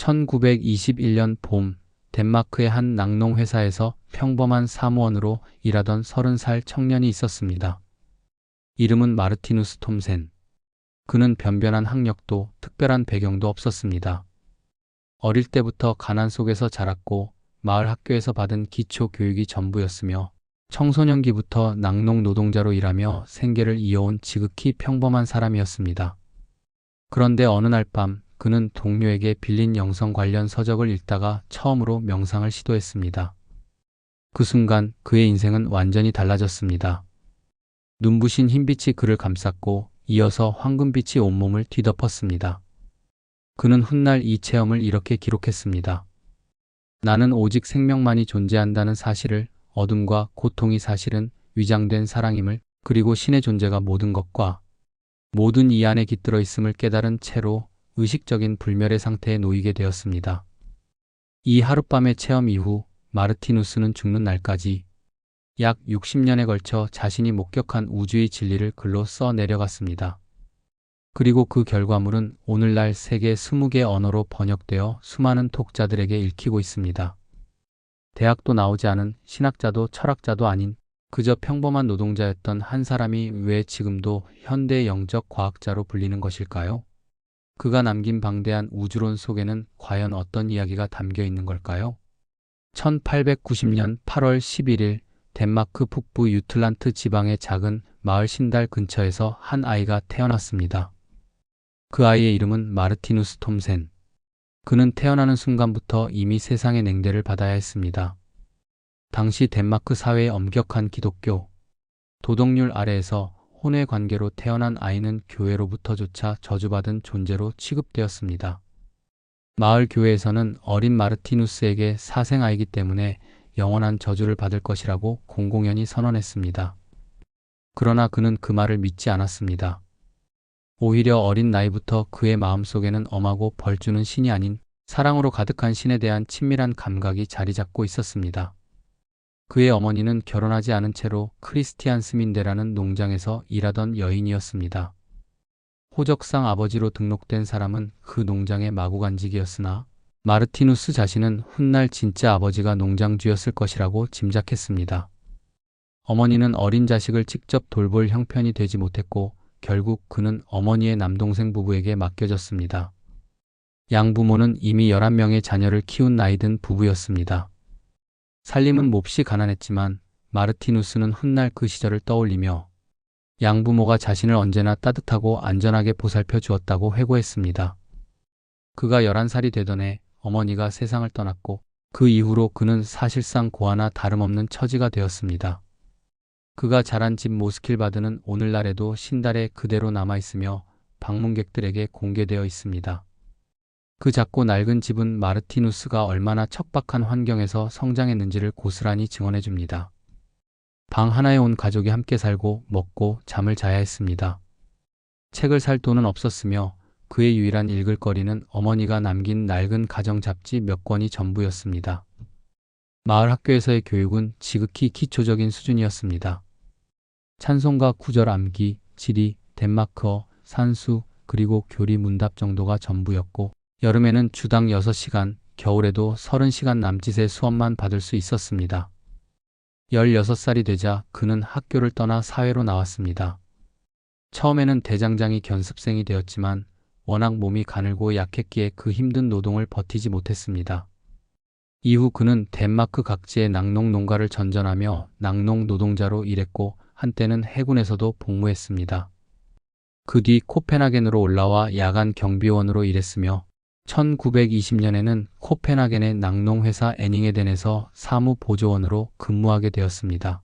1921년 봄, 덴마크의 한 낙농 회사에서 평범한 사무원으로 일하던 30살 청년이 있었습니다. 이름은 마르티누스 톰센. 그는 변변한 학력도 특별한 배경도 없었습니다. 어릴 때부터 가난 속에서 자랐고 마을 학교에서 받은 기초 교육이 전부였으며 청소년기부터 낙농 노동자로 일하며 생계를 이어온 지극히 평범한 사람이었습니다. 그런데 어느 날 밤 그는 동료에게 빌린 영성 관련 서적을 읽다가 처음으로 명상을 시도했습니다. 그 순간 그의 인생은 완전히 달라졌습니다. 눈부신 흰빛이 그를 감쌌고 이어서 황금빛이 온몸을 뒤덮었습니다. 그는 훗날 이 체험을 이렇게 기록했습니다. 나는 오직 생명만이 존재한다는 사실을, 어둠과 고통이 사실은 위장된 사랑임을, 그리고 신의 존재가 모든 것과 모든 이 안에 깃들어 있음을 깨달은 채로 의식적인 불멸의 상태에 놓이게 되었습니다. 이 하룻밤의 체험 이후 마르티누스는 죽는 날까지 약 60년에 걸쳐 자신이 목격한 우주의 진리를 글로 써 내려갔습니다. 그리고 그 결과물은 오늘날 세계 20개 언어로 번역되어 수많은 독자들에게 읽히고 있습니다. 대학도 나오지 않은 신학자도 철학자도 아닌 그저 평범한 노동자였던 한 사람이 왜 지금도 현대 영적 과학자로 불리는 것일까요? 그가 남긴 방대한 우주론 속에는 과연 어떤 이야기가 담겨 있는 걸까요? 1890년 8월 11일 덴마크 북부 유틀란트 지방의 작은 마을 신달 근처에서 한 아이가 태어났습니다. 그 아이의 이름은 마르티누스 톰센. 그는 태어나는 순간부터 이미 세상의 냉대를 받아야 했습니다. 당시 덴마크 사회의 엄격한 기독교 도덕률 아래에서 혼외 관계로 태어난 아이는 교회로부터조차 저주받은 존재로 취급되었습니다. 마을 교회에서는 어린 마르티누스에게 사생아이기 때문에 영원한 저주를 받을 것이라고 공공연히 선언했습니다. 그러나 그는 그 말을 믿지 않았습니다. 오히려 어린 나이부터 그의 마음속에는 엄하고 벌주는 신이 아닌 사랑으로 가득한 신에 대한 친밀한 감각이 자리 잡고 있었습니다. 그의 어머니는 결혼하지 않은 채로 크리스티안 스민데라는 농장에서 일하던 여인이었습니다. 호적상 아버지로 등록된 사람은 그 농장의 마구간직이었으나 마르티누스 자신은 훗날 진짜 아버지가 농장주였을 것이라고 짐작했습니다. 어머니는 어린 자식을 직접 돌볼 형편이 되지 못했고 결국 그는 어머니의 남동생 부부에게 맡겨졌습니다. 양부모는 이미 11명의 자녀를 키운 나이든 부부였습니다. 살림은 몹시 가난했지만 마르티누스는 훗날 그 시절을 떠올리며 양부모가 자신을 언제나 따뜻하고 안전하게 보살펴 주었다고 회고했습니다. 그가 11살이 되던 해 어머니가 세상을 떠났고 그 이후로 그는 사실상 고아나 다름없는 처지가 되었습니다. 그가 자란 집 모스킬바드는 오늘날에도 신달에 그대로 남아있으며 방문객들에게 공개되어 있습니다. 그 작고 낡은 집은 마르티누스가 얼마나 척박한 환경에서 성장했는지를 고스란히 증언해줍니다. 방 하나에 온 가족이 함께 살고 먹고 잠을 자야 했습니다. 책을 살 돈은 없었으며 그의 유일한 읽을 거리는 어머니가 남긴 낡은 가정 잡지 몇 권이 전부였습니다. 마을 학교에서의 교육은 지극히 기초적인 수준이었습니다. 찬송가 구절 암기, 지리, 덴마크어, 산수, 그리고 교리 문답 정도가 전부였고 여름에는 주당 6시간, 겨울에도 30시간 남짓의 수업만 받을 수 있었습니다. 16살이 되자 그는 학교를 떠나 사회로 나왔습니다. 처음에는 대장장이 견습생이 되었지만 워낙 몸이 가늘고 약했기에 그 힘든 노동을 버티지 못했습니다. 이후 그는 덴마크 각지의 낙농 농가를 전전하며 낙농 노동자로 일했고 한때는 해군에서도 복무했습니다. 그 뒤 코펜하겐으로 올라와 야간 경비원으로 일했으며 1920년에는 코펜하겐의 낙농회사 애닝에덴에서 사무보조원으로 근무하게 되었습니다.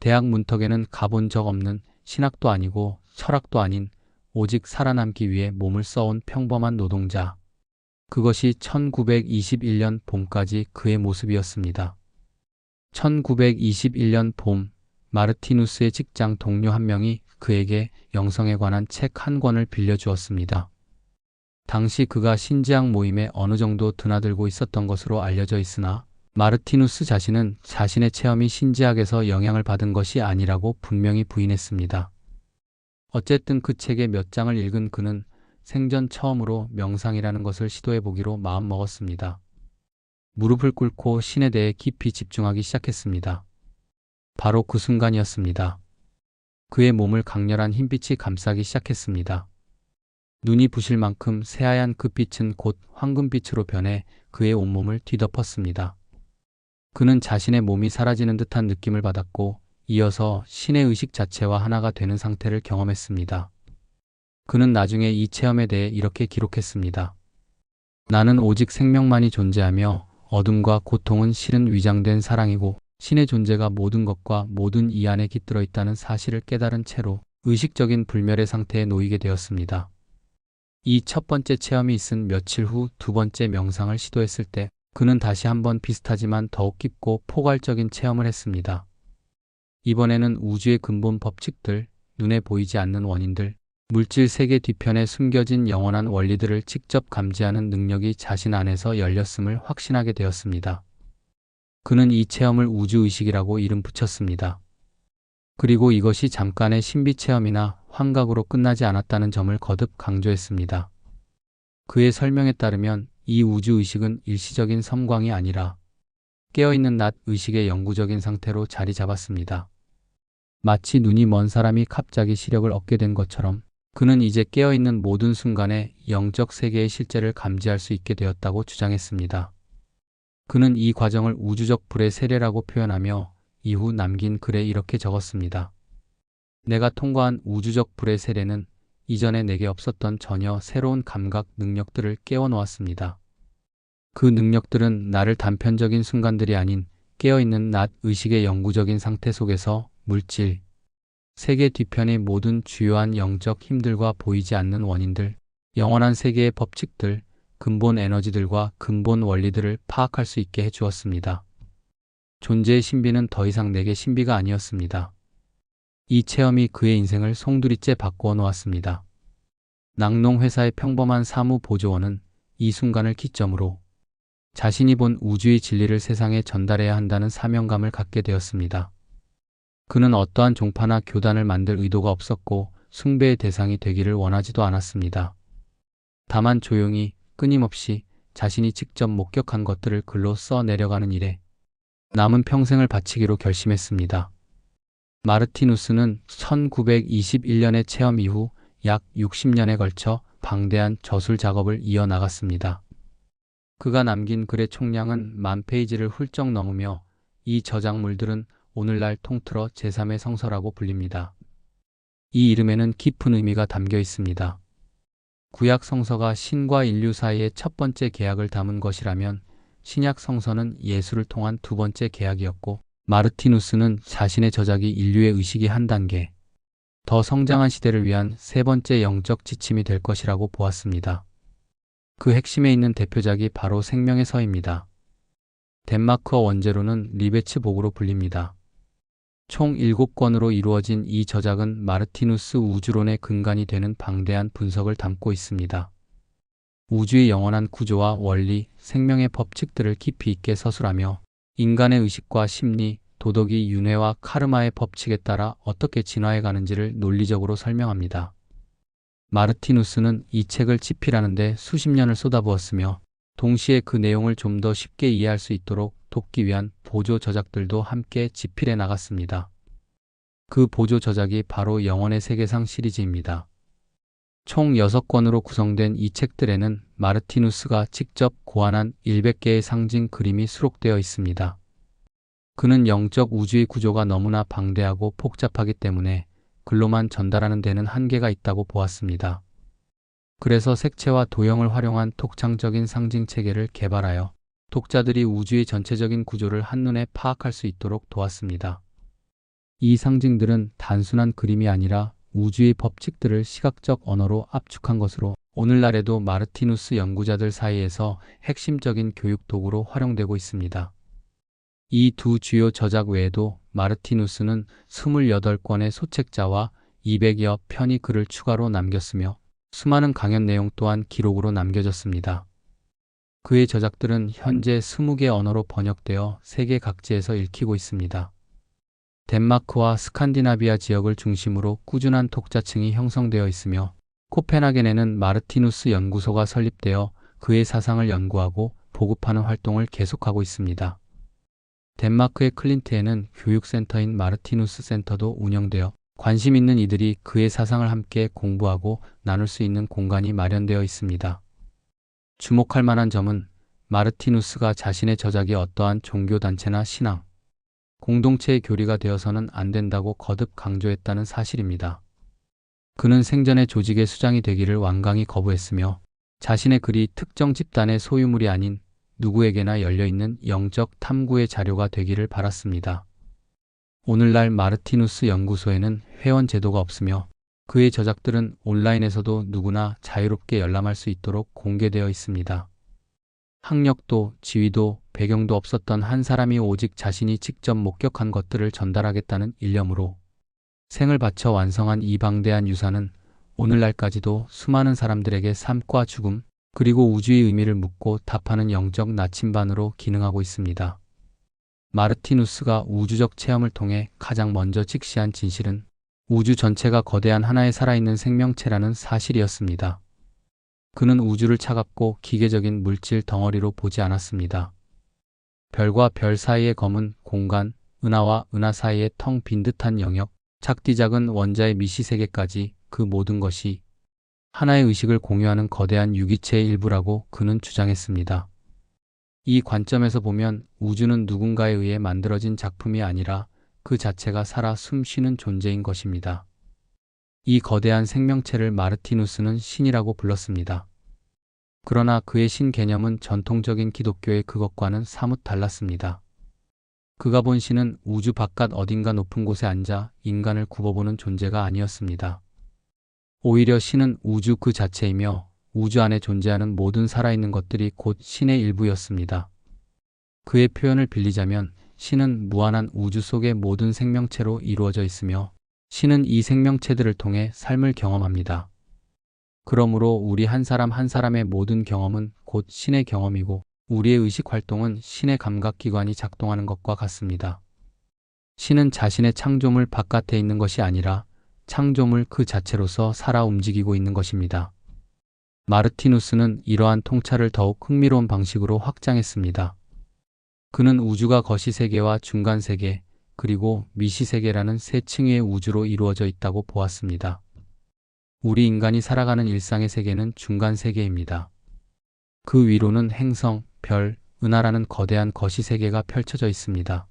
대학 문턱에는 가본 적 없는 신학도 아니고 철학도 아닌 오직 살아남기 위해 몸을 써온 평범한 노동자. 그것이 1921년 봄까지 그의 모습이었습니다. 1921년 봄, 마르티누스의 직장 동료 한 명이 그에게 영성에 관한 책 한 권을 빌려주었습니다. 당시 그가 신지학 모임에 어느 정도 드나들고 있었던 것으로 알려져 있으나 마르티누스 자신은 자신의 체험이 신지학에서 영향을 받은 것이 아니라고 분명히 부인했습니다. 어쨌든 그 책의 몇 장을 읽은 그는 생전 처음으로 명상이라는 것을 시도해 보기로 마음먹었습니다. 무릎을 꿇고 신에 대해 깊이 집중하기 시작했습니다. 바로 그 순간이었습니다. 그의 몸을 강렬한 흰빛이 감싸기 시작했습니다. 눈이 부실 만큼 새하얀 그 빛은 곧 황금빛으로 변해 그의 온몸을 뒤덮었습니다. 그는 자신의 몸이 사라지는 듯한 느낌을 받았고 이어서 신의 의식 자체와 하나가 되는 상태를 경험했습니다. 그는 나중에 이 체험에 대해 이렇게 기록했습니다. 나는 오직 생명만이 존재하며 어둠과 고통은 실은 위장된 사랑이고 신의 존재가 모든 것과 모든 이 안에 깃들어 있다는 사실을 깨달은 채로 의식적인 불멸의 상태에 놓이게 되었습니다. 이 첫 번째 체험이 있은 며칠 후 두 번째 명상을 시도했을 때 그는 다시 한번 비슷하지만 더욱 깊고 포괄적인 체험을 했습니다. 이번에는 우주의 근본 법칙들, 눈에 보이지 않는 원인들, 물질 세계 뒤편에 숨겨진 영원한 원리들을 직접 감지하는 능력이 자신 안에서 열렸음을 확신하게 되었습니다. 그는 이 체험을 우주의식이라고 이름 붙였습니다. 그리고 이것이 잠깐의 신비 체험이나 환각으로 끝나지 않았다는 점을 거듭 강조했습니다. 그의 설명에 따르면 이 우주의식은 일시적인 섬광이 아니라 깨어있는 낮 의식의 영구적인 상태로 자리 잡았습니다. 마치 눈이 먼 사람이 갑자기 시력을 얻게 된 것처럼 그는 이제 깨어있는 모든 순간에 영적 세계의 실제를 감지할 수 있게 되었다고 주장했습니다. 그는 이 과정을 우주적 불의 세례라고 표현하며 이후 남긴 글에 이렇게 적었습니다. 내가 통과한 우주적 불의 세례는 이전에 내게 없었던 전혀 새로운 감각 능력들을 깨워놓았습니다. 그 능력들은 나를 단편적인 순간들이 아닌 깨어있는 낮 의식의 영구적인 상태 속에서 물질, 세계 뒤편의 모든 주요한 영적 힘들과 보이지 않는 원인들, 영원한 세계의 법칙들, 근본 에너지들과 근본 원리들을 파악할 수 있게 해주었습니다. 존재의 신비는 더 이상 내게 신비가 아니었습니다. 이 체험이 그의 인생을 송두리째 바꾸어 놓았습니다. 낙농회사의 평범한 사무보조원은 이 순간을 기점으로 자신이 본 우주의 진리를 세상에 전달해야 한다는 사명감을 갖게 되었습니다. 그는 어떠한 종파나 교단을 만들 의도가 없었고 숭배의 대상이 되기를 원하지도 않았습니다. 다만 조용히 끊임없이 자신이 직접 목격한 것들을 글로 써 내려가는 일에 남은 평생을 바치기로 결심했습니다. 마르티누스는 1921년의 체험 이후 약 60년에 걸쳐 방대한 저술 작업을 이어나갔습니다. 그가 남긴 글의 총량은 10,000페이지를 훌쩍 넘으며 이 저작물들은 오늘날 통틀어 제3의 성서라고 불립니다. 이 이름에는 깊은 의미가 담겨 있습니다. 구약 성서가 신과 인류 사이의 첫 번째 계약을 담은 것이라면 신약 성서는 예수를 통한 두 번째 계약이었고 마르티누스는 자신의 저작이 인류의 의식이 한 단계 더 성장한 시대를 위한 세 번째 영적 지침이 될 것이라고 보았습니다. 그 핵심에 있는 대표작이 바로 생명의 서입니다. 덴마크어 원제로는 리베츠복으로 불립니다. 총 7권으로 이루어진 이 저작은 마르티누스 우주론의 근간이 되는 방대한 분석을 담고 있습니다. 우주의 영원한 구조와 원리, 생명의 법칙들을 깊이 있게 서술하며 인간의 의식과 심리, 도덕이 윤회와 카르마의 법칙에 따라 어떻게 진화해 가는지를 논리적으로 설명합니다. 마르티누스는 이 책을 집필하는 데 수십 년을 쏟아부었으며 동시에 그 내용을 좀 더 쉽게 이해할 수 있도록 돕기 위한 보조 저작들도 함께 집필해 나갔습니다. 그 보조 저작이 바로 영원의 세계상 시리즈입니다. 총 6권으로 구성된 이 책들에는 마르티누스가 직접 고안한 100개의 상징 그림이 수록되어 있습니다. 그는 영적 우주의 구조가 너무나 방대하고 복잡하기 때문에 글로만 전달하는 데는 한계가 있다고 보았습니다. 그래서 색채와 도형을 활용한 독창적인 상징 체계를 개발하여 독자들이 우주의 전체적인 구조를 한눈에 파악할 수 있도록 도왔습니다. 이 상징들은 단순한 그림이 아니라 우주의 법칙들을 시각적 언어로 압축한 것으로 오늘날에도 마르티누스 연구자들 사이에서 핵심적인 교육 도구로 활용되고 있습니다. 이 두 주요 저작 외에도 마르티누스는 28권의 소책자와 200여 편의 글을 추가로 남겼으며 수많은 강연 내용 또한 기록으로 남겨졌습니다. 그의 저작들은 현재 20개 언어로 번역되어 세계 각지에서 읽히고 있습니다. 덴마크와 스칸디나비아 지역을 중심으로 꾸준한 독자층이 형성되어 있으며 코펜하겐에는 마르티누스 연구소가 설립되어 그의 사상을 연구하고 보급하는 활동을 계속하고 있습니다. 덴마크의 클린트에는 교육센터인 마르티누스 센터도 운영되어 관심 있는 이들이 그의 사상을 함께 공부하고 나눌 수 있는 공간이 마련되어 있습니다. 주목할 만한 점은 마르티누스가 자신의 저작이 어떠한 종교단체나 신앙, 공동체의 교리가 되어서는 안 된다고 거듭 강조했다는 사실입니다. 그는 생전에 조직의 수장이 되기를 완강히 거부했으며 자신의 글이 특정 집단의 소유물이 아닌 누구에게나 열려있는 영적 탐구의 자료가 되기를 바랐습니다. 오늘날 마르티누스 연구소에는 회원 제도가 없으며 그의 저작들은 온라인에서도 누구나 자유롭게 열람할 수 있도록 공개되어 있습니다. 학력도 지위도 배경도 없었던 한 사람이 오직 자신이 직접 목격한 것들을 전달하겠다는 일념으로 생을 바쳐 완성한 이 방대한 유산은 오늘날까지도 수많은 사람들에게 삶과 죽음, 그리고 우주의 의미를 묻고 답하는 영적 나침반으로 기능하고 있습니다. 마르티누스가 우주적 체험을 통해 가장 먼저 직시한 진실은 우주 전체가 거대한 하나의 살아있는 생명체라는 사실이었습니다. 그는 우주를 차갑고 기계적인 물질 덩어리로 보지 않았습니다. 별과 별 사이의 검은 공간, 은하와 은하 사이의 텅 빈 듯한 영역, 작디 작은 원자의 미시세계까지 그 모든 것이 하나의 의식을 공유하는 거대한 유기체의 일부라고 그는 주장했습니다. 이 관점에서 보면 우주는 누군가에 의해 만들어진 작품이 아니라 그 자체가 살아 숨쉬는 존재인 것입니다. 이 거대한 생명체를 마르티누스는 신이라고 불렀습니다. 그러나 그의 신 개념은 전통적인 기독교의 그것과는 사뭇 달랐습니다. 그가 본 신은 우주 바깥 어딘가 높은 곳에 앉아 인간을 굽어보는 존재가 아니었습니다. 오히려 신은 우주 그 자체이며 우주 안에 존재하는 모든 살아있는 것들이 곧 신의 일부였습니다. 그의 표현을 빌리자면 신은 무한한 우주 속의 모든 생명체로 이루어져 있으며 신은 이 생명체들을 통해 삶을 경험합니다. 그러므로 우리 한 사람 한 사람의 모든 경험은 곧 신의 경험이고 우리의 의식 활동은 신의 감각기관이 작동하는 것과 같습니다. 신은 자신의 창조물 바깥에 있는 것이 아니라 창조물 그 자체로서 살아 움직이고 있는 것입니다. 마르티누스는 이러한 통찰을 더욱 흥미로운 방식으로 확장했습니다. 그는 우주가 거시세계와 중간세계, 그리고 미시세계라는 세 층의 우주로 이루어져 있다고 보았습니다. 우리 인간이 살아가는 일상의 세계는 중간세계입니다. 그 위로는 행성, 별, 은하라는 거대한 거시세계가 펼쳐져 있습니다.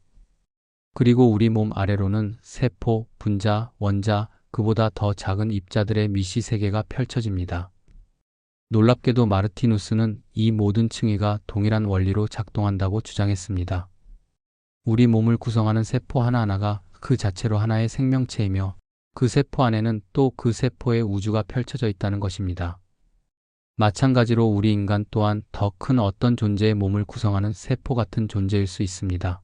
그리고 우리 몸 아래로는 세포, 분자, 원자, 그보다 더 작은 입자들의 미시세계가 펼쳐집니다. 놀랍게도 마르티누스는 이 모든 층위가 동일한 원리로 작동한다고 주장했습니다. 우리 몸을 구성하는 세포 하나하나가 그 자체로 하나의 생명체이며 그 세포 안에는 또 그 세포의 우주가 펼쳐져 있다는 것입니다. 마찬가지로 우리 인간 또한 더 큰 어떤 존재의 몸을 구성하는 세포 같은 존재일 수 있습니다.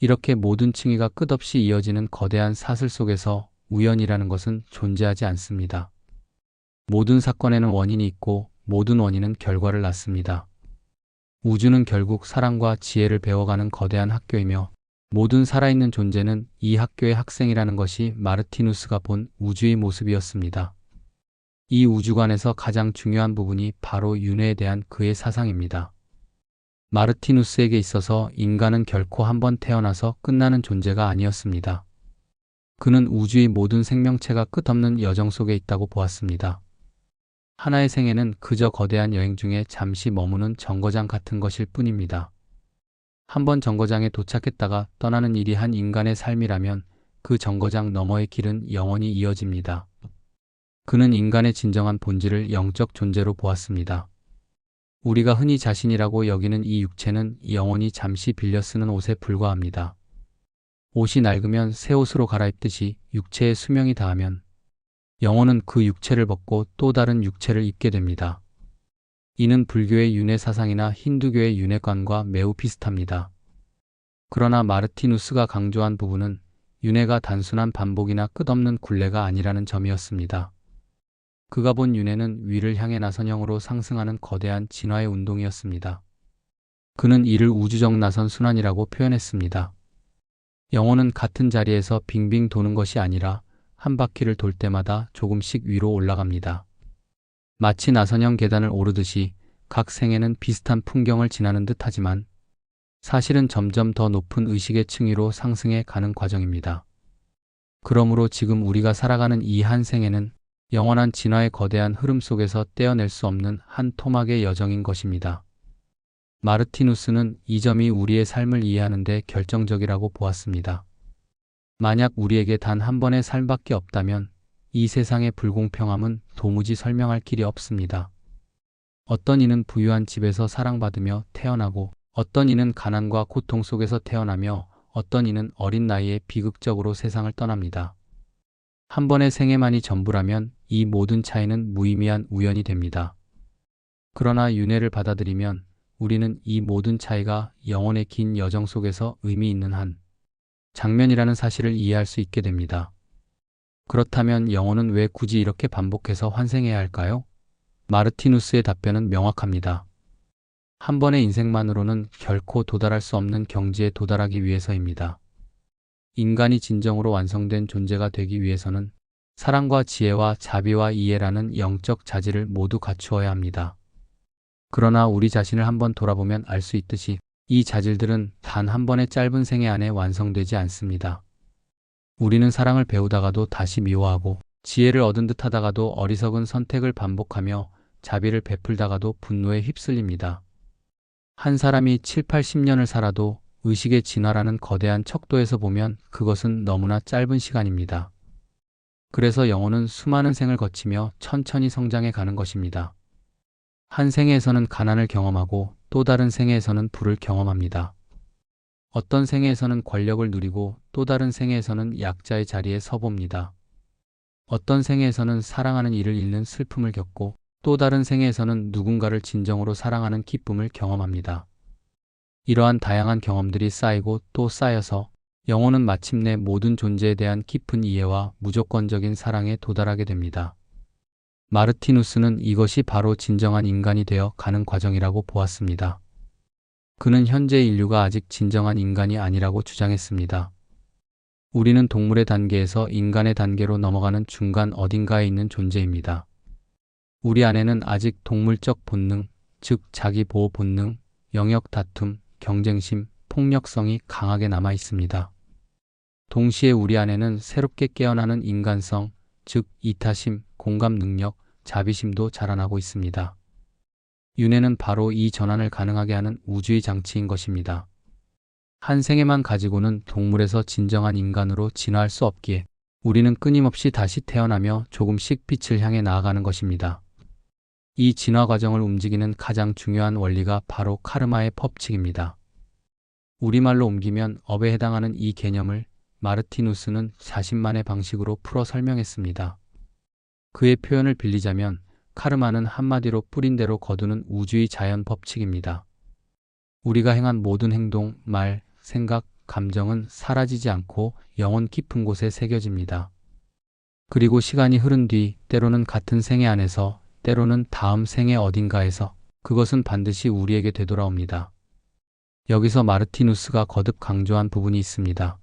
이렇게 모든 층위가 끝없이 이어지는 거대한 사슬 속에서 우연이라는 것은 존재하지 않습니다. 모든 사건에는 원인이 있고 모든 원인은 결과를 낳습니다. 우주는 결국 사랑과 지혜를 배워가는 거대한 학교이며 모든 살아있는 존재는 이 학교의 학생이라는 것이 마르티누스가 본 우주의 모습이었습니다. 이 우주관에서 가장 중요한 부분이 바로 윤회에 대한 그의 사상입니다. 마르티누스에게 있어서 인간은 결코 한번 태어나서 끝나는 존재가 아니었습니다. 그는 우주의 모든 생명체가 끝없는 여정 속에 있다고 보았습니다. 하나의 생애는 그저 거대한 여행 중에 잠시 머무는 정거장 같은 것일 뿐입니다. 한번 정거장에 도착했다가 떠나는 일이 한 인간의 삶이라면 그 정거장 너머의 길은 영원히 이어집니다. 그는 인간의 진정한 본질을 영적 존재로 보았습니다. 우리가 흔히 자신이라고 여기는 이 육체는 영원히 잠시 빌려 쓰는 옷에 불과합니다. 옷이 낡으면 새 옷으로 갈아입듯이 육체의 수명이 다하면 영혼은 그 육체를 벗고 또 다른 육체를 입게 됩니다. 이는 불교의 윤회 사상이나 힌두교의 윤회관과 매우 비슷합니다. 그러나 마르티누스가 강조한 부분은 윤회가 단순한 반복이나 끝없는 굴레가 아니라는 점이었습니다. 그가 본 윤회는 위를 향해 나선 형으로 상승하는 거대한 진화의 운동이었습니다. 그는 이를 우주적 나선 순환이라고 표현했습니다. 영혼은 같은 자리에서 빙빙 도는 것이 아니라 한 바퀴를 돌 때마다 조금씩 위로 올라갑니다. 마치 나선형 계단을 오르듯이 각 생애는 비슷한 풍경을 지나는 듯 하지만 사실은 점점 더 높은 의식의 층위로 상승해 가는 과정입니다. 그러므로 지금 우리가 살아가는 이 한 생애는 영원한 진화의 거대한 흐름 속에서 떼어낼 수 없는 한 토막의 여정인 것입니다. 마르티누스는 이 점이 우리의 삶을 이해하는 데 결정적이라고 보았습니다. 만약 우리에게 단 한 번의 삶밖에 없다면 이 세상의 불공평함은 도무지 설명할 길이 없습니다. 어떤 이는 부유한 집에서 사랑받으며 태어나고 어떤 이는 가난과 고통 속에서 태어나며 어떤 이는 어린 나이에 비극적으로 세상을 떠납니다. 한 번의 생애만이 전부라면 이 모든 차이는 무의미한 우연이 됩니다. 그러나 윤회를 받아들이면 우리는 이 모든 차이가 영혼의 긴 여정 속에서 의미 있는 한 장면이라는 사실을 이해할 수 있게 됩니다. 그렇다면 영혼은 왜 굳이 이렇게 반복해서 환생해야 할까요? 마르티누스의 답변은 명확합니다. 한 번의 인생만으로는 결코 도달할 수 없는 경지에 도달하기 위해서입니다. 인간이 진정으로 완성된 존재가 되기 위해서는 사랑과 지혜와 자비와 이해라는 영적 자질을 모두 갖추어야 합니다. 그러나 우리 자신을 한번 돌아보면 알 수 있듯이 이 자질들은 단 한 번의 짧은 생애 안에 완성되지 않습니다. 우리는 사랑을 배우다가도 다시 미워하고 지혜를 얻은 듯 하다가도 어리석은 선택을 반복하며 자비를 베풀다가도 분노에 휩쓸립니다. 한 사람이 7, 80년을 살아도 의식의 진화라는 거대한 척도에서 보면 그것은 너무나 짧은 시간입니다. 그래서 영혼은 수많은 생을 거치며 천천히 성장해 가는 것입니다. 한 생애에서는 가난을 경험하고 또 다른 생애에서는 부를 경험합니다. 어떤 생애에서는 권력을 누리고 또 다른 생애에서는 약자의 자리에 서봅니다. 어떤 생애에서는 사랑하는 이를 잃는 슬픔을 겪고 또 다른 생애에서는 누군가를 진정으로 사랑하는 기쁨을 경험합니다. 이러한 다양한 경험들이 쌓이고 또 쌓여서 영혼은 마침내 모든 존재에 대한 깊은 이해와 무조건적인 사랑에 도달하게 됩니다. 마르티누스는 이것이 바로 진정한 인간이 되어 가는 과정이라고 보았습니다. 그는 현재 인류가 아직 진정한 인간이 아니라고 주장했습니다. 우리는 동물의 단계에서 인간의 단계로 넘어가는 중간 어딘가에 있는 존재입니다. 우리 안에는 아직 동물적 본능, 즉 자기 보호 본능, 영역 다툼, 경쟁심, 폭력성이 강하게 남아 있습니다. 동시에 우리 안에는 새롭게 깨어나는 인간성, 즉 이타심, 공감 능력, 자비심도 자라나고 있습니다. 윤회는 바로 이 전환을 가능하게 하는 우주의 장치인 것입니다. 한 생애만 가지고는 동물에서 진정한 인간으로 진화할 수 없기에 우리는 끊임없이 다시 태어나며 조금씩 빛을 향해 나아가는 것입니다. 이 진화 과정을 움직이는 가장 중요한 원리가 바로 카르마의 법칙입니다. 우리말로 옮기면 업에 해당하는 이 개념을 마르티누스는 자신만의 방식으로 풀어 설명했습니다. 그의 표현을 빌리자면 카르마는 한마디로 뿌린 대로 거두는 우주의 자연 법칙입니다. 우리가 행한 모든 행동, 말, 생각, 감정은 사라지지 않고 영혼 깊은 곳에 새겨집니다. 그리고 시간이 흐른 뒤 때로는 같은 생애 안에서 때로는 다음 생애 어딘가에서 그것은 반드시 우리에게 되돌아옵니다. 여기서 마르티누스가 거듭 강조한 부분이 있습니다.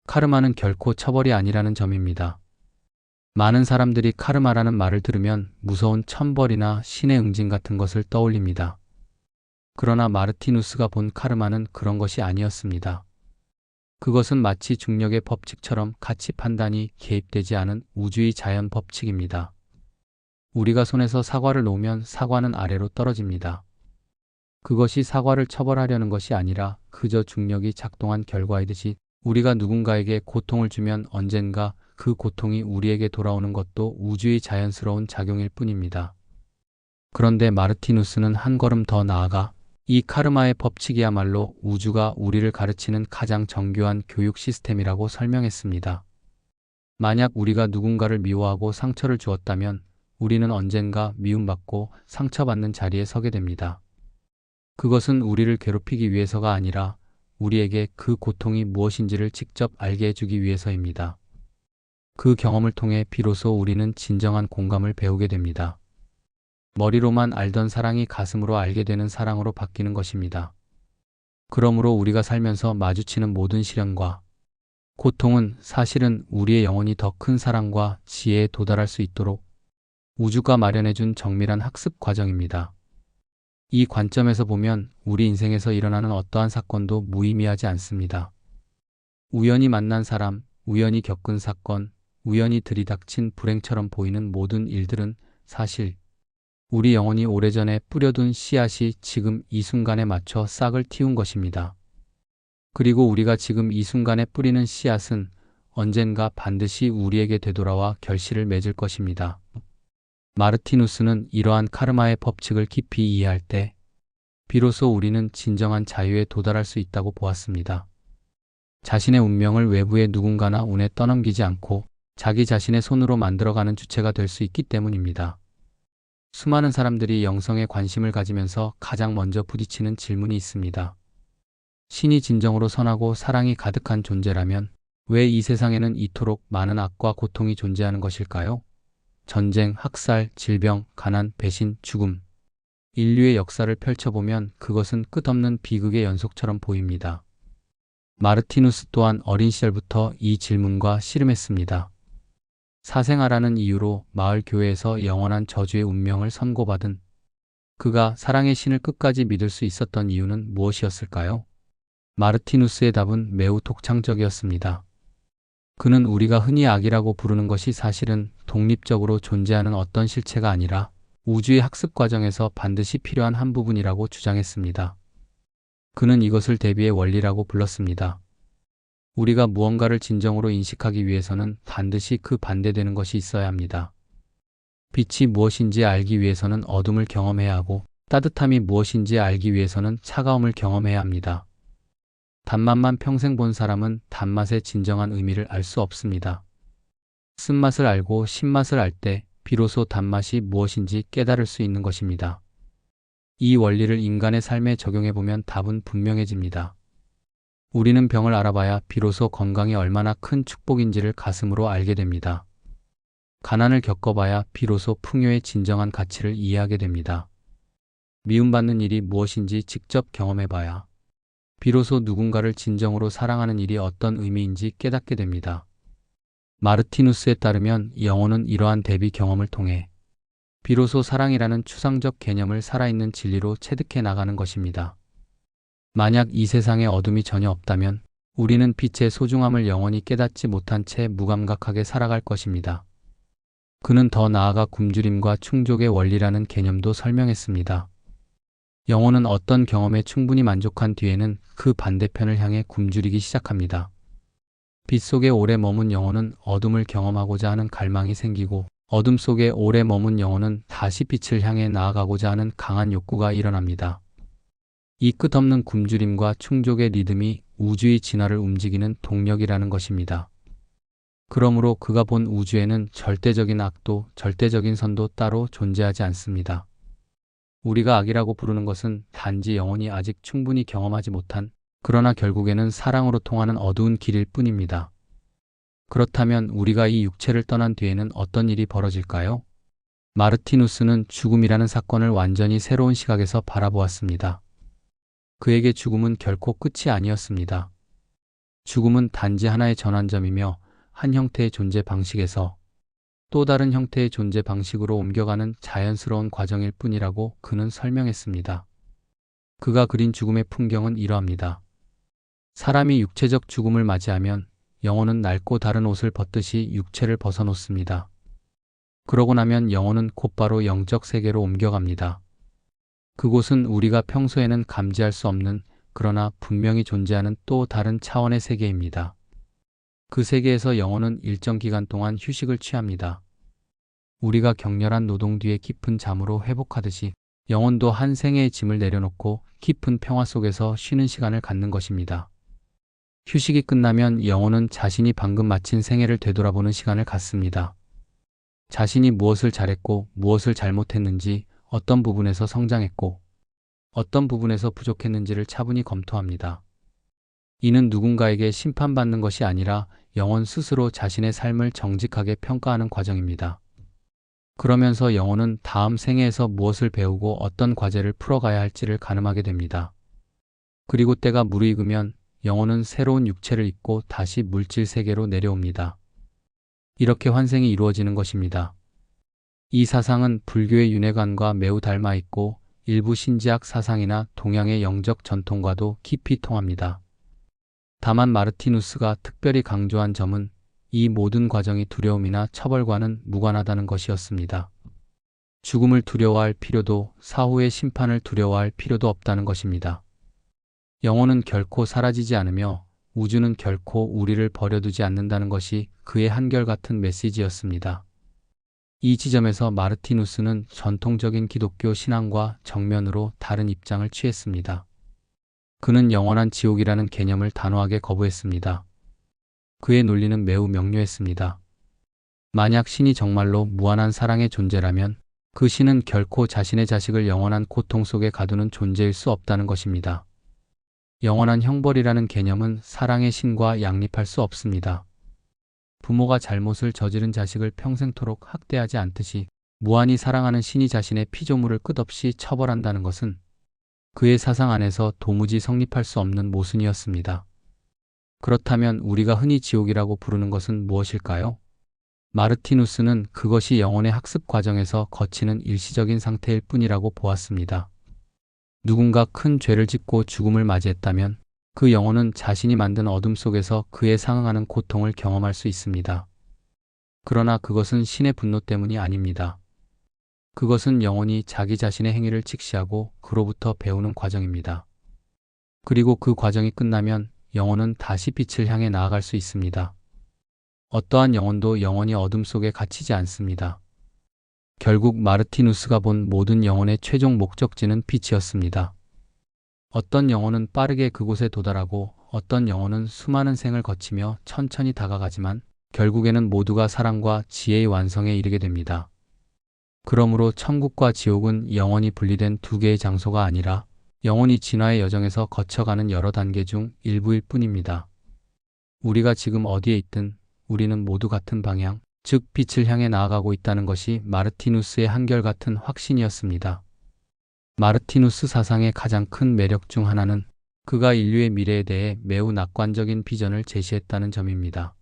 카르마는 결코 처벌이 아니라는 점입니다. 많은 사람들이 카르마라는 말을 들으면 무서운 천벌이나 신의 응징 같은 것을 떠올립니다. 그러나 마르티누스가 본 카르마는 그런 것이 아니었습니다. 그것은 마치 중력의 법칙처럼 가치 판단이 개입되지 않은 우주의 자연 법칙입니다. 우리가 손에서 사과를 놓으면 사과는 아래로 떨어집니다. 그것이 사과를 처벌하려는 것이 아니라 그저 중력이 작동한 결과이듯이 우리가 누군가에게 고통을 주면 언젠가 그 고통이 우리에게 돌아오는 것도 우주의 자연스러운 작용일 뿐입니다. 그런데 마르티누스는 한 걸음 더 나아가 이 카르마의 법칙이야말로 우주가 우리를 가르치는 가장 정교한 교육 시스템이라고 설명했습니다. 만약 우리가 누군가를 미워하고 상처를 주었다면 우리는 언젠가 미움받고 상처받는 자리에 서게 됩니다. 그것은 우리를 괴롭히기 위해서가 아니라 우리에게 그 고통이 무엇인지를 직접 알게 해주기 위해서입니다. 그 경험을 통해 비로소 우리는 진정한 공감을 배우게 됩니다. 머리로만 알던 사랑이 가슴으로 알게 되는 사랑으로 바뀌는 것입니다. 그러므로 우리가 살면서 마주치는 모든 시련과 고통은 사실은 우리의 영혼이 더 큰 사랑과 지혜에 도달할 수 있도록 우주가 마련해준 정밀한 학습 과정입니다. 이 관점에서 보면 우리 인생에서 일어나는 어떠한 사건도 무의미하지 않습니다. 우연히 만난 사람, 우연히 겪은 사건, 우연히 들이닥친 불행처럼 보이는 모든 일들은 사실 우리 영혼이 오래전에 뿌려둔 씨앗이 지금 이 순간에 맞춰 싹을 틔운 것입니다. 그리고 우리가 지금 이 순간에 뿌리는 씨앗은 언젠가 반드시 우리에게 되돌아와 결실을 맺을 것입니다. 마르티누스는 이러한 카르마의 법칙을 깊이 이해할 때 비로소 우리는 진정한 자유에 도달할 수 있다고 보았습니다. 자신의 운명을 외부의 누군가나 운에 떠넘기지 않고 자기 자신의 손으로 만들어가는 주체가 될 수 있기 때문입니다. 수많은 사람들이 영성에 관심을 가지면서 가장 먼저 부딪히는 질문이 있습니다. 신이 진정으로 선하고 사랑이 가득한 존재라면 왜 이 세상에는 이토록 많은 악과 고통이 존재하는 것일까요? 전쟁, 학살, 질병, 가난, 배신, 죽음. 인류의 역사를 펼쳐보면 그것은 끝없는 비극의 연속처럼 보입니다. 마르티누스 또한 어린 시절부터 이 질문과 씨름했습니다. 사생아라는 이유로 마을 교회에서 영원한 저주의 운명을 선고받은 그가 사랑의 신을 끝까지 믿을 수 있었던 이유는 무엇이었을까요? 마르티누스의 답은 매우 독창적이었습니다. 그는 우리가 흔히 악이라고 부르는 것이 사실은 독립적으로 존재하는 어떤 실체가 아니라 우주의 학습 과정에서 반드시 필요한 한 부분이라고 주장했습니다. 그는 이것을 대비의 원리라고 불렀습니다. 우리가 무언가를 진정으로 인식하기 위해서는 반드시 그 반대되는 것이 있어야 합니다. 빛이 무엇인지 알기 위해서는 어둠을 경험해야 하고 따뜻함이 무엇인지 알기 위해서는 차가움을 경험해야 합니다. 단맛만 평생 본 사람은 단맛의 진정한 의미를 알 수 없습니다. 쓴맛을 알고 신맛을 알 때 비로소 단맛이 무엇인지 깨달을 수 있는 것입니다. 이 원리를 인간의 삶에 적용해보면 답은 분명해집니다. 우리는 병을 알아봐야 비로소 건강이 얼마나 큰 축복인지를 가슴으로 알게 됩니다. 가난을 겪어봐야 비로소 풍요의 진정한 가치를 이해하게 됩니다. 미움받는 일이 무엇인지 직접 경험해봐야 비로소 누군가를 진정으로 사랑하는 일이 어떤 의미인지 깨닫게 됩니다. 마르티누스에 따르면 영혼은 이러한 대비 경험을 통해 비로소 사랑이라는 추상적 개념을 살아있는 진리로 체득해 나가는 것입니다. 만약 이 세상에 어둠이 전혀 없다면 우리는 빛의 소중함을 영원히 깨닫지 못한 채 무감각하게 살아갈 것입니다. 그는 더 나아가 굶주림과 충족의 원리라는 개념도 설명했습니다. 영혼은 어떤 경험에 충분히 만족한 뒤에는 그 반대편을 향해 굶주리기 시작합니다. 빛 속에 오래 머문 영혼은 어둠을 경험하고자 하는 갈망이 생기고 어둠 속에 오래 머문 영혼은 다시 빛을 향해 나아가고자 하는 강한 욕구가 일어납니다. 이 끝없는 굶주림과 충족의 리듬이 우주의 진화를 움직이는 동력이라는 것입니다. 그러므로 그가 본 우주에는 절대적인 악도 절대적인 선도 따로 존재하지 않습니다. 우리가 악이라고 부르는 것은 단지 영혼이 아직 충분히 경험하지 못한 그러나 결국에는 사랑으로 통하는 어두운 길일 뿐입니다. 그렇다면 우리가 이 육체를 떠난 뒤에는 어떤 일이 벌어질까요? 마르티누스는 죽음이라는 사건을 완전히 새로운 시각에서 바라보았습니다. 그에게 죽음은 결코 끝이 아니었습니다. 죽음은 단지 하나의 전환점이며 한 형태의 존재 방식에서 또 다른 형태의 존재 방식으로 옮겨가는 자연스러운 과정일 뿐이라고 그는 설명했습니다. 그가 그린 죽음의 풍경은 이러합니다. 사람이 육체적 죽음을 맞이하면 영혼은 낡고 다른 옷을 벗듯이 육체를 벗어놓습니다. 그러고 나면 영혼은 곧바로 영적 세계로 옮겨갑니다. 그곳은 우리가 평소에는 감지할 수 없는 그러나 분명히 존재하는 또 다른 차원의 세계입니다. 그 세계에서 영혼은 일정 기간 동안 휴식을 취합니다. 우리가 격렬한 노동 뒤에 깊은 잠으로 회복하듯이 영혼도 한 생애의 짐을 내려놓고 깊은 평화 속에서 쉬는 시간을 갖는 것입니다. 휴식이 끝나면 영혼은 자신이 방금 마친 생애를 되돌아보는 시간을 갖습니다. 자신이 무엇을 잘했고 무엇을 잘못했는지, 어떤 부분에서 성장했고 어떤 부분에서 부족했는지를 차분히 검토합니다. 이는 누군가에게 심판받는 것이 아니라 영혼 스스로 자신의 삶을 정직하게 평가하는 과정입니다. 그러면서 영혼은 다음 생애에서 무엇을 배우고 어떤 과제를 풀어가야 할지를 가늠하게 됩니다. 그리고 때가 무르익으면 영혼은 새로운 육체를 입고 다시 물질 세계로 내려옵니다. 이렇게 환생이 이루어지는 것입니다. 이 사상은 불교의 윤회관과 매우 닮아 있고 일부 신지학 사상이나 동양의 영적 전통과도 깊이 통합니다. 다만 마르티누스가 특별히 강조한 점은 이 모든 과정이 두려움이나 처벌과는 무관하다는 것이었습니다. 죽음을 두려워할 필요도 사후의 심판을 두려워할 필요도 없다는 것입니다. 영혼은 결코 사라지지 않으며 우주는 결코 우리를 버려두지 않는다는 것이 그의 한결같은 메시지였습니다. 이 지점에서 마르티누스는 전통적인 기독교 신앙과 정면으로 다른 입장을 취했습니다. 그는 영원한 지옥이라는 개념을 단호하게 거부했습니다. 그의 논리는 매우 명료했습니다. 만약 신이 정말로 무한한 사랑의 존재라면 그 신은 결코 자신의 자식을 영원한 고통 속에 가두는 존재일 수 없다는 것입니다. 영원한 형벌이라는 개념은 사랑의 신과 양립할 수 없습니다. 부모가 잘못을 저지른 자식을 평생토록 학대하지 않듯이 무한히 사랑하는 신이 자신의 피조물을 끝없이 처벌한다는 것은 그의 사상 안에서 도무지 성립할 수 없는 모순이었습니다. 그렇다면 우리가 흔히 지옥이라고 부르는 것은 무엇일까요? 마르티누스는 그것이 영혼의 학습 과정에서 거치는 일시적인 상태일 뿐이라고 보았습니다. 누군가 큰 죄를 짓고 죽음을 맞이했다면 그 영혼은 자신이 만든 어둠 속에서 그에 상응하는 고통을 경험할 수 있습니다. 그러나 그것은 신의 분노 때문이 아닙니다. 그것은 영혼이 자기 자신의 행위를 직시하고 그로부터 배우는 과정입니다. 그리고 그 과정이 끝나면 영혼은 다시 빛을 향해 나아갈 수 있습니다. 어떠한 영혼도 영원히 어둠 속에 갇히지 않습니다. 결국 마르티누스가 본 모든 영혼의 최종 목적지는 빛이었습니다. 어떤 영혼은 빠르게 그곳에 도달하고 어떤 영혼은 수많은 생을 거치며 천천히 다가가지만 결국에는 모두가 사랑과 지혜의 완성에 이르게 됩니다. 그러므로 천국과 지옥은 영원히 분리된 두 개의 장소가 아니라 영혼이 진화의 여정에서 거쳐가는 여러 단계 중 일부일 뿐입니다. 우리가 지금 어디에 있든 우리는 모두 같은 방향, 즉 빛을 향해 나아가고 있다는 것이 마르티누스의 한결같은 확신이었습니다. 마르티누스 사상의 가장 큰 매력 중 하나는 그가 인류의 미래에 대해 매우 낙관적인 비전을 제시했다는 점입니다.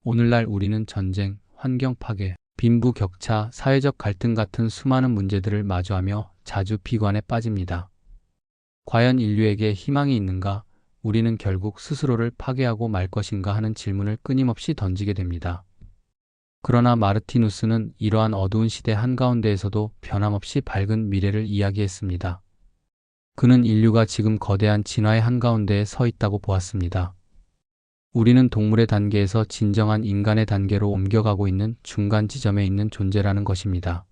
오늘날 우리는 전쟁, 환경 파괴, 빈부격차, 사회적 갈등 같은 수많은 문제들을 마주하며 자주 비관에 빠집니다. 과연 인류에게 희망이 있는가? 우리는 결국 스스로를 파괴하고 말 것인가 하는 질문을 끊임없이 던지게 됩니다. 그러나 마르티누스는 이러한 어두운 시대 한가운데에서도 변함없이 밝은 미래를 이야기했습니다. 그는 인류가 지금 거대한 진화의 한가운데에 서 있다고 보았습니다. 우리는 동물의 단계에서 진정한 인간의 단계로 옮겨가고 있는 중간 지점에 있는 존재라는 것입니다.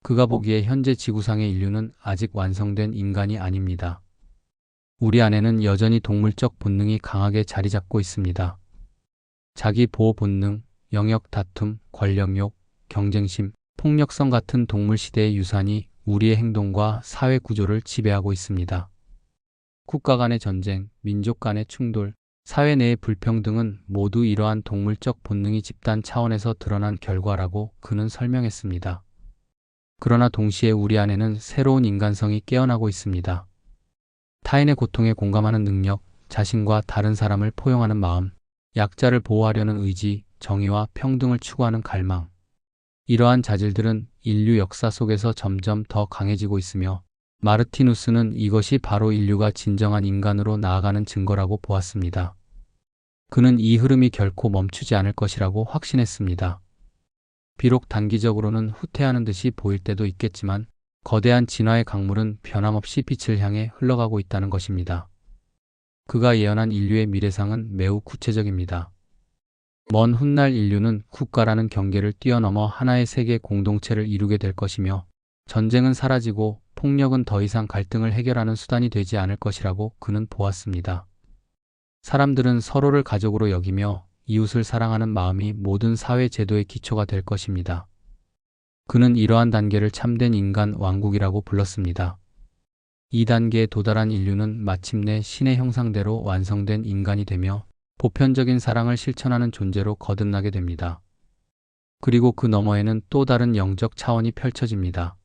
그가 보기에 현재 지구상의 인류는 아직 완성된 인간이 아닙니다. 우리 안에는 여전히 동물적 본능이 강하게 자리 잡고 있습니다. 자기 보호 본능, 영역 다툼, 권력욕, 경쟁심, 폭력성 같은 동물 시대의 유산이 우리의 행동과 사회 구조를 지배하고 있습니다. 국가 간의 전쟁, 민족 간의 충돌, 사회 내의 불평등은 모두 이러한 동물적 본능이 집단 차원에서 드러난 결과라고 그는 설명했습니다. 그러나 동시에 우리 안에는 새로운 인간성이 깨어나고 있습니다. 타인의 고통에 공감하는 능력, 자신과 다른 사람을 포용하는 마음, 약자를 보호하려는 의지, 정의와 평등을 추구하는 갈망. 이러한 자질들은 인류 역사 속에서 점점 더 강해지고 있으며 마르티누스는 이것이 바로 인류가 진정한 인간으로 나아가는 증거라고 보았습니다. 그는 이 흐름이 결코 멈추지 않을 것이라고 확신했습니다. 비록 단기적으로는 후퇴하는 듯이 보일 때도 있겠지만 거대한 진화의 강물은 변함없이 빛을 향해 흘러가고 있다는 것입니다. 그가 예언한 인류의 미래상은 매우 구체적입니다. 먼 훗날 인류는 국가라는 경계를 뛰어넘어 하나의 세계 공동체를 이루게 될 것이며 전쟁은 사라지고 폭력은 더 이상 갈등을 해결하는 수단이 되지 않을 것이라고 그는 보았습니다. 사람들은 서로를 가족으로 여기며 이웃을 사랑하는 마음이 모든 사회 제도의 기초가 될 것입니다. 그는 이러한 단계를 참된 인간 왕국이라고 불렀습니다. 이 단계에 도달한 인류는 마침내 신의 형상대로 완성된 인간이 되며 보편적인 사랑을 실천하는 존재로 거듭나게 됩니다. 그리고 그 너머에는 또 다른 영적 차원이 펼쳐집니다.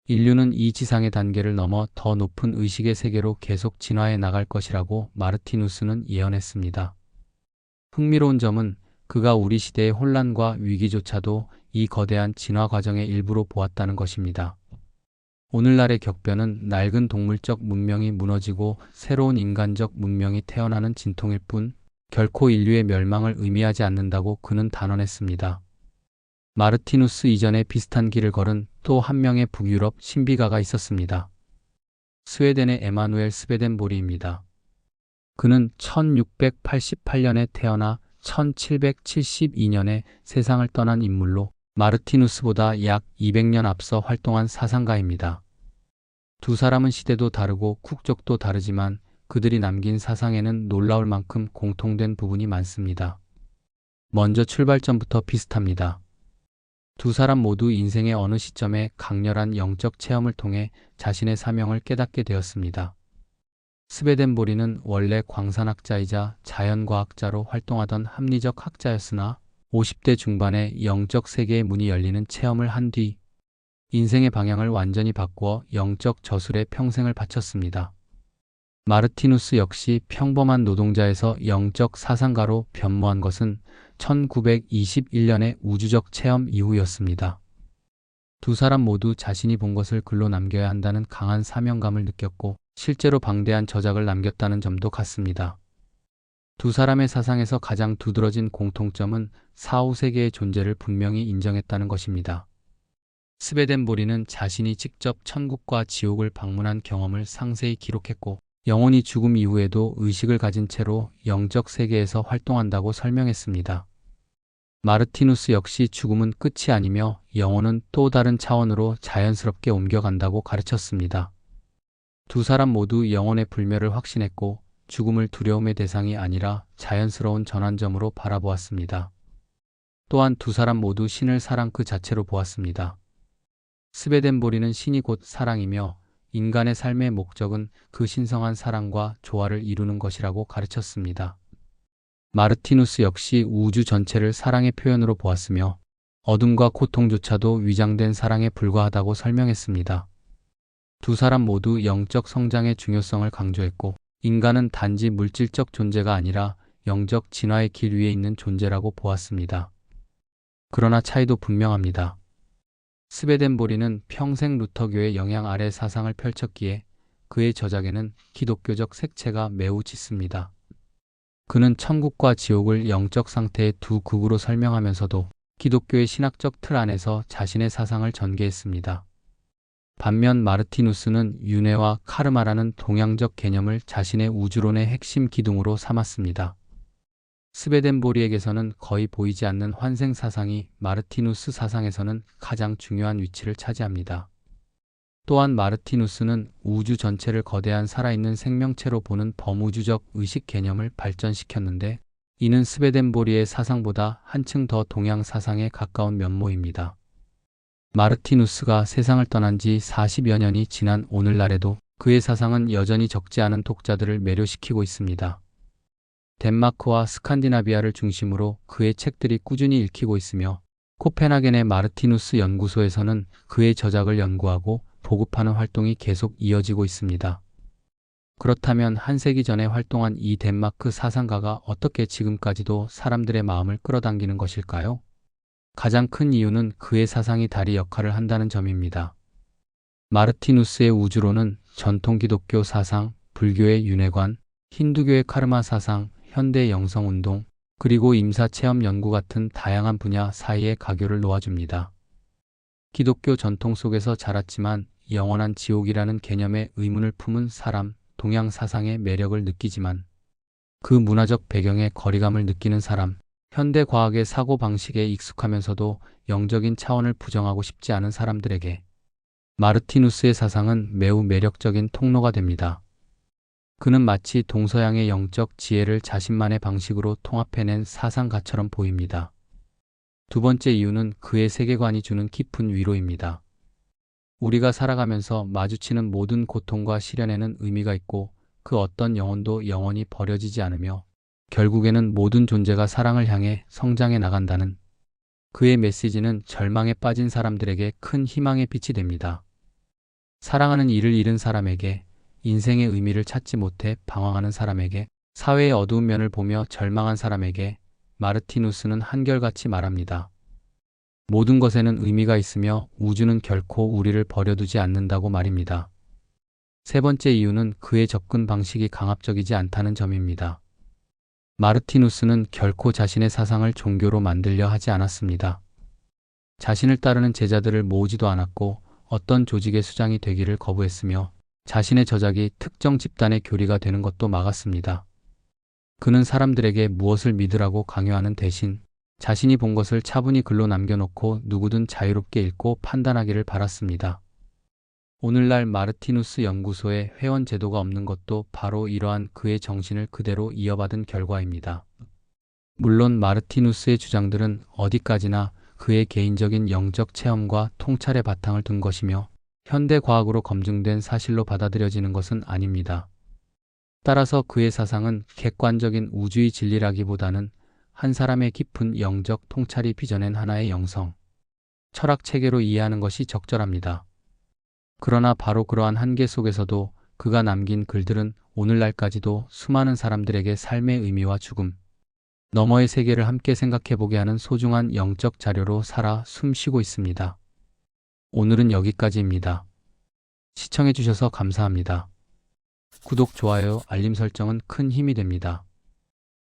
인류는 이 지상의 단계를 넘어 더 높은 의식의 세계로 계속 진화해 나갈 것이라고 마르티누스는 예언했습니다. 흥미로운 점은 그가 우리 시대의 혼란과 위기조차도 이 거대한 진화 과정의 일부로 보았다는 것입니다. 오늘날의 격변은 낡은 동물적 문명이 무너지고 새로운 인간적 문명이 태어나는 진통일 뿐 결코 인류의 멸망을 의미하지 않는다고 그는 단언했습니다. 마르티누스 이전에 비슷한 길을 걸은 또 한 명의 북유럽 신비가가 있었습니다. 스웨덴의 에마누엘 스베덴보리입니다. 그는 1688년에 태어나 1772년에 세상을 떠난 인물로 마르티누스보다 약 200년 앞서 활동한 사상가입니다. 두 사람은 시대도 다르고 국적도 다르지만 그들이 남긴 사상에는 놀라울 만큼 공통된 부분이 많습니다. 먼저 출발점부터 비슷합니다. 두 사람 모두 인생의 어느 시점에 강렬한 영적 체험을 통해 자신의 사명을 깨닫게 되었습니다. 스베덴보리는 원래 광산학자이자 자연과학자로 활동하던 합리적 학자였으나 50대 중반에 영적 세계의 문이 열리는 체험을 한 뒤 인생의 방향을 완전히 바꾸어 영적 저술에 평생을 바쳤습니다. 마르티누스 역시 평범한 노동자에서 영적 사상가로 변모한 것은 1921년의 우주적 체험 이후였습니다. 두 사람 모두 자신이 본 것을 글로 남겨야 한다는 강한 사명감을 느꼈고 실제로 방대한 저작을 남겼다는 점도 같습니다. 두 사람의 사상에서 가장 두드러진 공통점은 사후세계의 존재를 분명히 인정했다는 것입니다. 스베덴보리는 자신이 직접 천국과 지옥을 방문한 경험을 상세히 기록했고 영혼이 죽음 이후에도 의식을 가진 채로 영적 세계에서 활동한다고 설명했습니다. 마르티누스 역시 죽음은 끝이 아니며 영혼은 또 다른 차원으로 자연스럽게 옮겨간다고 가르쳤습니다. 두 사람 모두 영혼의 불멸을 확신했고 죽음을 두려움의 대상이 아니라 자연스러운 전환점으로 바라보았습니다. 또한 두 사람 모두 신을 사랑 그 자체로 보았습니다. 스베덴보리는 신이 곧 사랑이며 인간의 삶의 목적은 그 신성한 사랑과 조화를 이루는 것이라고 가르쳤습니다. 마르티누스 역시 우주 전체를 사랑의 표현으로 보았으며 어둠과 고통조차도 위장된 사랑에 불과하다고 설명했습니다. 두 사람 모두 영적 성장의 중요성을 강조했고 인간은 단지 물질적 존재가 아니라 영적 진화의 길 위에 있는 존재라고 보았습니다. 그러나 차이도 분명합니다. 스베덴보리는 평생 루터교의 영향 아래 사상을 펼쳤기에 그의 저작에는 기독교적 색채가 매우 짙습니다. 그는 천국과 지옥을 영적 상태의 두 극으로 설명하면서도 기독교의 신학적 틀 안에서 자신의 사상을 전개했습니다. 반면 마르티누스는 윤회와 카르마라는 동양적 개념을 자신의 우주론의 핵심 기둥으로 삼았습니다. 스베덴보리에게서는 거의 보이지 않는 환생 사상이 마르티누스 사상에서는 가장 중요한 위치를 차지합니다. 또한 마르티누스는 우주 전체를 거대한 살아있는 생명체로 보는 범우주적 의식 개념을 발전시켰는데 이는 스베덴보리의 사상보다 한층 더 동양 사상에 가까운 면모입니다. 마르티누스가 세상을 떠난 지 40여 년이 지난 오늘날에도 그의 사상은 여전히 적지 않은 독자들을 매료시키고 있습니다. 덴마크와 스칸디나비아를 중심으로 그의 책들이 꾸준히 읽히고 있으며 코펜하겐의 마르티누스 연구소에서는 그의 저작을 연구하고 보급하는 활동이 계속 이어지고 있습니다. 그렇다면 한 세기 전에 활동한 이 덴마크 사상가가 어떻게 지금까지도 사람들의 마음을 끌어당기는 것일까요? 가장 큰 이유는 그의 사상이 다리 역할을 한다는 점입니다. 마르티누스의 우주론은 전통 기독교 사상, 불교의 윤회관, 힌두교의 카르마 사상, 현대 영성운동, 그리고 임사체험 연구 같은 다양한 분야 사이의 가교를 놓아줍니다. 기독교 전통 속에서 자랐지만 영원한 지옥이라는 개념의 의문을 품은 사람, 동양 사상의 매력을 느끼지만 그 문화적 배경의 거리감을 느끼는 사람, 현대 과학의 사고방식에 익숙하면서도 영적인 차원을 부정하고 싶지 않은 사람들에게 마르티누스의 사상은 매우 매력적인 통로가 됩니다. 그는 마치 동서양의 영적 지혜를 자신만의 방식으로 통합해낸 사상가처럼 보입니다. 두 번째 이유는 그의 세계관이 주는 깊은 위로입니다. 우리가 살아가면서 마주치는 모든 고통과 시련에는 의미가 있고 그 어떤 영혼도 영원히 버려지지 않으며 결국에는 모든 존재가 사랑을 향해 성장해 나간다는 그의 메시지는 절망에 빠진 사람들에게 큰 희망의 빛이 됩니다. 사랑하는 이를 잃은 사람에게, 인생의 의미를 찾지 못해 방황하는 사람에게, 사회의 어두운 면을 보며 절망한 사람에게 마르티누스는 한결같이 말합니다. 모든 것에는 의미가 있으며 우주는 결코 우리를 버려두지 않는다고 말입니다. 세 번째 이유는 그의 접근 방식이 강압적이지 않다는 점입니다. 마르티누스는 결코 자신의 사상을 종교로 만들려 하지 않았습니다. 자신을 따르는 제자들을 모으지도 않았고 어떤 조직의 수장이 되기를 거부했으며 자신의 저작이 특정 집단의 교리가 되는 것도 막았습니다. 그는 사람들에게 무엇을 믿으라고 강요하는 대신 자신이 본 것을 차분히 글로 남겨놓고 누구든 자유롭게 읽고 판단하기를 바랐습니다. 오늘날 마르티누스 연구소에 회원 제도가 없는 것도 바로 이러한 그의 정신을 그대로 이어받은 결과입니다. 물론 마르티누스의 주장들은 어디까지나 그의 개인적인 영적 체험과 통찰의 바탕을 둔 것이며 현대 과학으로 검증된 사실로 받아들여지는 것은 아닙니다. 따라서 그의 사상은 객관적인 우주의 진리라기보다는 한 사람의 깊은 영적 통찰이 빚어낸 하나의 영성, 철학 체계로 이해하는 것이 적절합니다. 그러나 바로 그러한 한계 속에서도 그가 남긴 글들은 오늘날까지도 수많은 사람들에게 삶의 의미와 죽음, 너머의 세계를 함께 생각해보게 하는 소중한 영적 자료로 살아 숨쉬고 있습니다. 오늘은 여기까지입니다. 시청해주셔서 감사합니다. 구독, 좋아요, 알림 설정은 큰 힘이 됩니다.